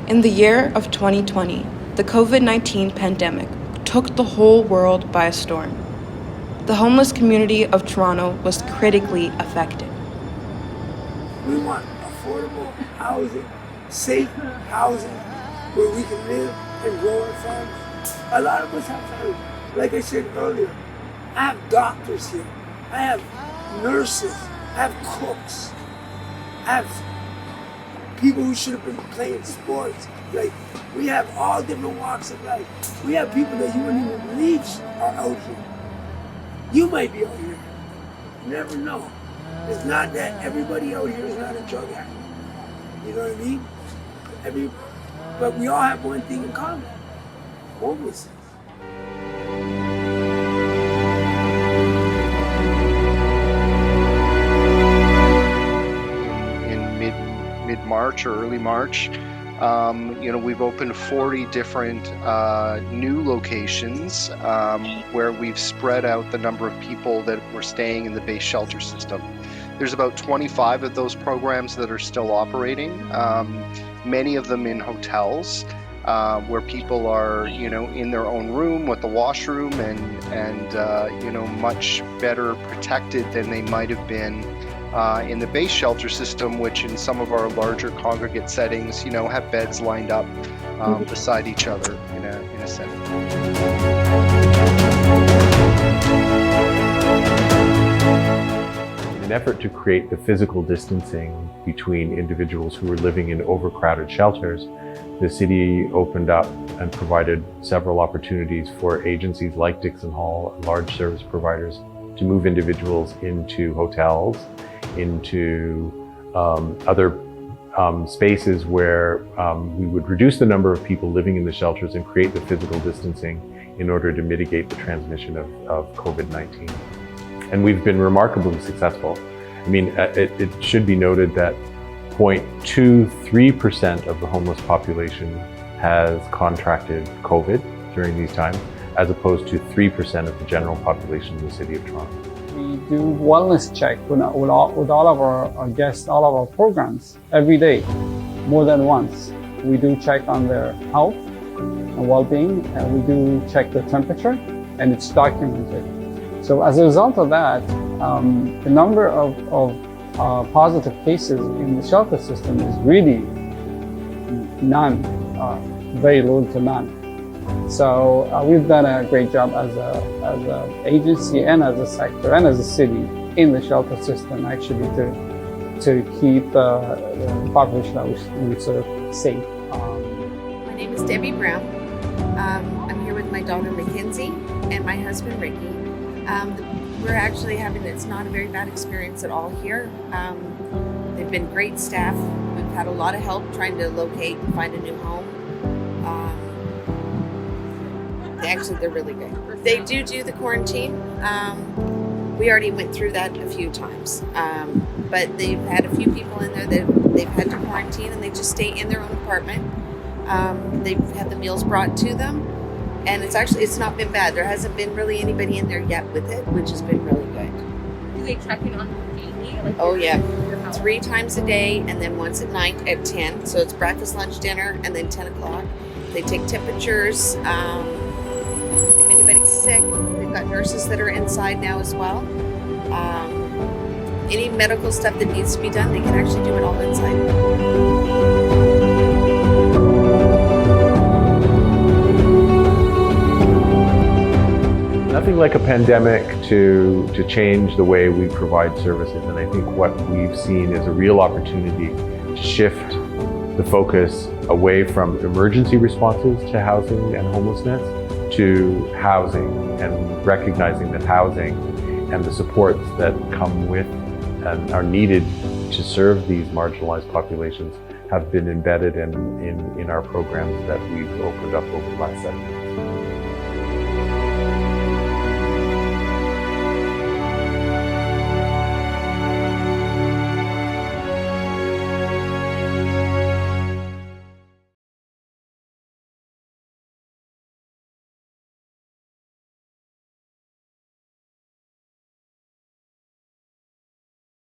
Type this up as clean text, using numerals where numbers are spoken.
In the year of 2020, the COVID-19 pandemic took the whole world by storm. The homeless community of Toronto was critically affected. We want affordable housing, safe housing, where we can live and grow our families. A lot of us have families. Like I said earlier, I have doctors here. I have nurses. I have cooks. I have people who should have been playing sports. Like, we have all different walks of life. We have people that you wouldn't even believe are out here. You might be out here. You never know. It's not that everybody out here is not a drug addict. You know what I mean? But we all have one thing in common: homelessness. In mid-March or early March, we've opened 40 different new locations where we've spread out the number of people that were staying in the base shelter system. There's about 25 of those programs that are still operating, many of them in hotels where people are, in their own room with the washroom and much better protected than they might have been in the base shelter system, which in some of our larger congregate settings, have beds lined up beside each other in a setting. In an effort to create the physical distancing between individuals who were living in overcrowded shelters, the city opened up and provided several opportunities for agencies like Dixon Hall and large service providers to move individuals into hotels, into other spaces where we would reduce the number of people living in the shelters and create the physical distancing in order to mitigate the transmission of COVID-19. And we've been remarkably successful. I mean, it should be noted that 0.23% of the homeless population has contracted COVID during these times, as opposed to 3% of the general population in the city of Toronto. We do wellness check with all of our guests, all of our programs, every day, more than once. We do check on their health and well-being, and we do check their temperature, and it's documented. So as a result of that, the number of positive cases in the shelter system is really none, very low to none. So we've done a great job as an agency and as a sector and as a city in the shelter system, actually, to keep the population that we serve safe. My name is Debbie Brown. I'm here with my daughter Mackenzie and my husband Ricky. We're actually it's not a very bad experience at all here. They've been great staff. We've had a lot of help trying to locate and find a new home. They're really good. They do the quarantine. We already went through that a few times. But they've had a few people in there that they've had to quarantine, and they just stay in their own apartment. They've had the meals brought to them. And it's not been bad. There hasn't been really anybody in there yet with it, which has been really good. Do they check in on you daily? Oh yeah, 3 times a day, and then once at night at 10. So it's breakfast, lunch, dinner, and then 10 o'clock. They take temperatures. If anybody's sick, they've got nurses that are inside now as well. Any medical stuff that needs to be done, they can actually do it all inside. Nothing like a pandemic to change the way we provide services, and I think what we've seen is a real opportunity to shift the focus away from emergency responses to housing and homelessness to housing, and recognizing that housing and the supports that come with and are needed to serve these marginalized populations have been embedded in our programs that we've opened up over the last 7 years.